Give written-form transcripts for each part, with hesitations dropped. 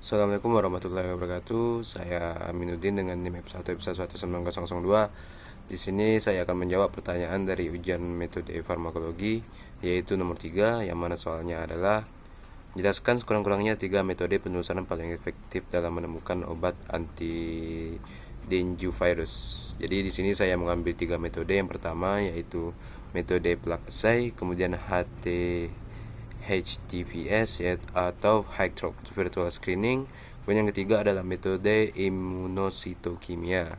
Assalamualaikum warahmatullahi wabarakatuh. Saya Aminuddin dengan NIM F1 F1 19002. Di sini saya akan menjawab pertanyaan dari ujian metode farmakologi, yaitu nomor 3, yang mana soalnya adalah jelaskan sekurang-kurangnya 3 metode penelusuran paling efektif dalam menemukan obat anti dengue virus. Jadi di sini saya mengambil 3 metode. Yang pertama yaitu metode plug assay, kemudian HTVS atau High Throughput Virtual Screening. Kemudian yang ketiga adalah metode imunositokimia.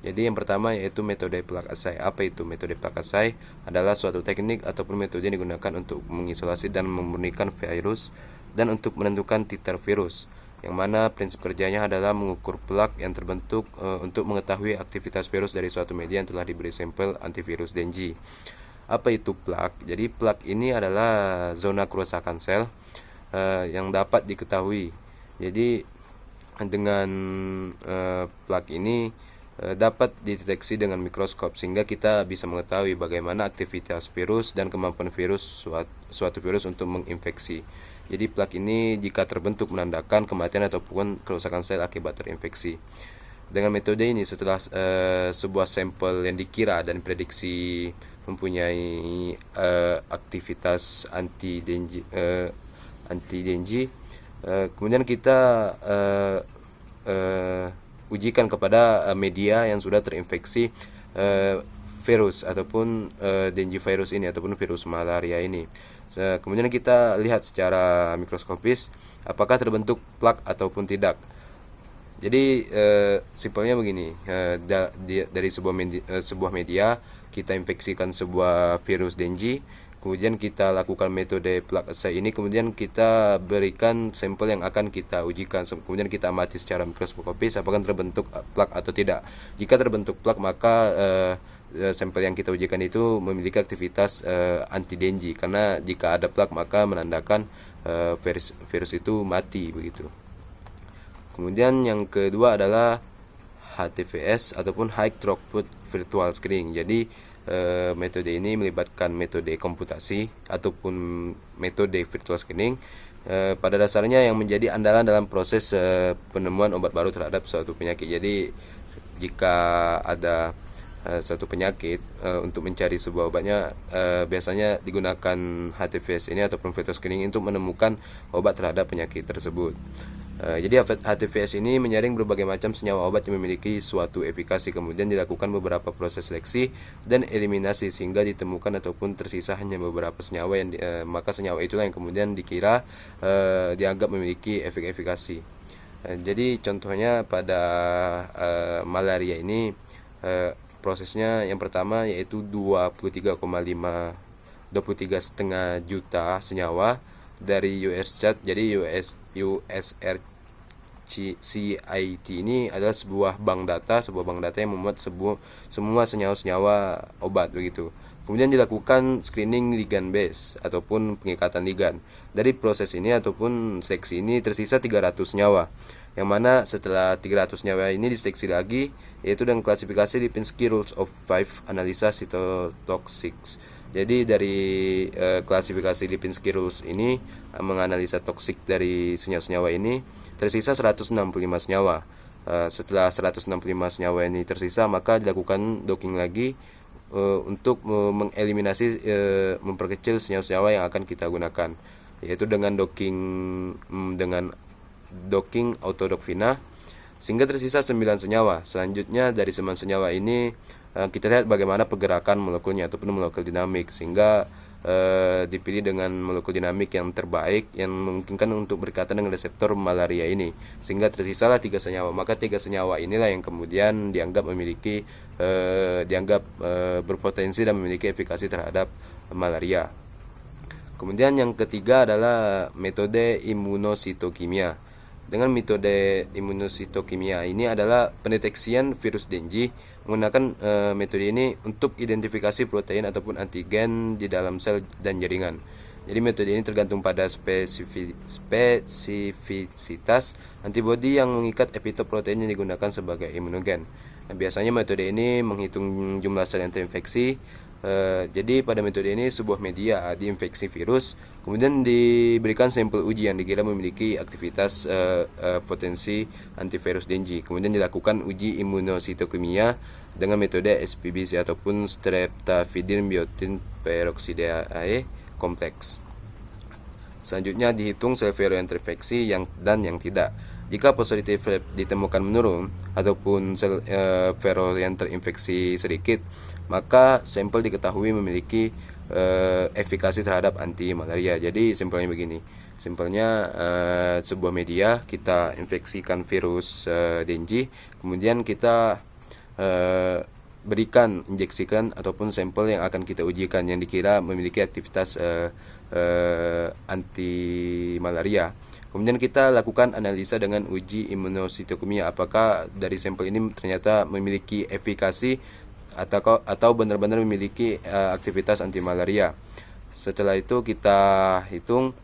Jadi yang pertama yaitu metode plug assay. Apa itu metode plug assay? Adalah suatu teknik ataupun metode yang digunakan untuk mengisolasi dan memurnikan virus dan untuk menentukan titer virus, yang mana prinsip kerjanya adalah mengukur plak yang terbentuk untuk mengetahui aktivitas virus dari suatu media yang telah diberi sampel antivirus dengue. Apa itu plak? Jadi plak ini adalah zona kerusakan sel yang dapat diketahui. Jadi dengan plak ini dapat dideteksi dengan mikroskop, sehingga kita bisa mengetahui bagaimana aktivitas virus dan kemampuan suatu virus untuk menginfeksi. Jadi plak ini jika terbentuk menandakan kematian ataupun kerusakan sel akibat terinfeksi. Dengan metode ini, setelah sebuah sampel yang dikira dan prediksi mempunyai aktivitas anti dengue, kemudian kita ujikan kepada media yang sudah terinfeksi virus ataupun dengue virus ini ataupun virus malaria ini. Kemudian kita lihat secara mikroskopis apakah terbentuk plak ataupun tidak. Jadi simpelnya begini, dari sebuah media kita infeksikan sebuah virus dengue, kemudian kita lakukan metode plug assay ini, kemudian kita berikan sampel yang akan kita ujikan, kemudian kita amati secara mikroskopis apakah terbentuk plak atau tidak. Jika terbentuk plak, maka sampel yang kita ujikan itu memiliki aktivitas anti dengue, karena jika ada plak maka menandakan virus itu mati begitu. Kemudian yang kedua adalah HTVS ataupun High Throughput Virtual Screening. Jadi metode ini melibatkan metode komputasi ataupun metode virtual screening. Pada dasarnya yang menjadi andalan dalam proses penemuan obat baru terhadap suatu penyakit. Jadi jika ada suatu penyakit, untuk mencari sebuah obatnya biasanya digunakan HTVS ini ataupun virtual screening untuk menemukan obat terhadap penyakit tersebut. Jadi HTVS ini menyaring berbagai macam senyawa obat yang memiliki suatu efikasi, kemudian dilakukan beberapa proses seleksi dan eliminasi sehingga ditemukan ataupun tersisa hanya beberapa senyawa yang maka senyawa itulah yang kemudian dikira dianggap memiliki efek efikasi. Jadi contohnya pada malaria ini prosesnya yang pertama yaitu 23,5 23,5 juta senyawa dari USCHAT. Jadi USRCIT ini adalah sebuah bank data yang memuat semua senyawa-senyawa obat begitu. Kemudian dilakukan screening ligand base ataupun pengikatan ligand. Dari proses ini ataupun seleksi ini tersisa 300 senyawa, yang mana setelah 300 senyawa ini diseleksi lagi, yaitu dengan klasifikasi Lipinski Rules of 5 analisa cytotoxics. Jadi dari klasifikasi Lipinski Rules ini menganalisa toksik dari senyawa-senyawa ini tersisa 165 senyawa. Setelah 165 senyawa ini tersisa, maka dilakukan docking lagi untuk mengeliminasi memperkecil senyawa-senyawa yang akan kita gunakan, yaitu dengan docking autodocfina, sehingga tersisa 9 senyawa. Selanjutnya dari 9 senyawa ini kita lihat bagaimana pergerakan molekulnya ataupun molekul dinamik, sehingga dipilih dengan molekul dinamik yang terbaik yang memungkinkan untuk berkaitan dengan reseptor malaria ini, sehingga tersisalah 3 senyawa. Maka 3 senyawa inilah yang kemudian dianggap berpotensi dan memiliki efikasi terhadap malaria. Kemudian yang ketiga adalah metode imunositokimia. Dengan metode imunositokimia ini adalah pendeteksian virus dengue menggunakan metode ini untuk identifikasi protein ataupun antigen di dalam sel dan jaringan. Jadi metode ini tergantung pada spesifisitas antibodi yang mengikat epitop protein yang digunakan sebagai imunogen. Nah, biasanya metode ini menghitung jumlah sel yang terinfeksi Jadi pada metode ini sebuah media diinfeksi virus, kemudian diberikan sampel uji yang dikira memiliki aktivitas potensi antivirus Dengue. Kemudian dilakukan uji imunositokimia dengan metode SPBC ataupun streptavidin biotin peroxidae kompleks. Selanjutnya dihitung sel vero yang terinfeksi dan yang tidak. Jika positif ditemukan menurun ataupun sel vero yang terinfeksi sedikit, maka sampel diketahui memiliki efikasi terhadap anti malaria. Jadi simpelnya begini. Simpelnya sebuah media kita infeksikan virus Dengue, kemudian kita injeksikan ataupun sampel yang akan kita ujikan yang dikira memiliki aktivitas anti malaria. Kemudian kita lakukan analisa dengan uji imunositokimia, apakah dari sampel ini ternyata memiliki efikasi atau benar-benar memiliki aktivitas anti malaria. Setelah itu kita hitung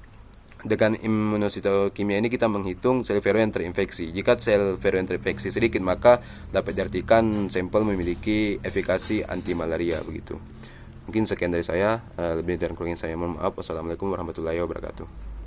dengan imunositokimia ini, kita menghitung sel vero yang terinfeksi. Jika sel vero yang terinfeksi sedikit, maka dapat diartikan sampel memiliki efikasi anti malaria begitu. Mungkin sekian dari saya, lebih dan kurangnya saya mohon maaf. Wassalamualaikum warahmatullahi wabarakatuh.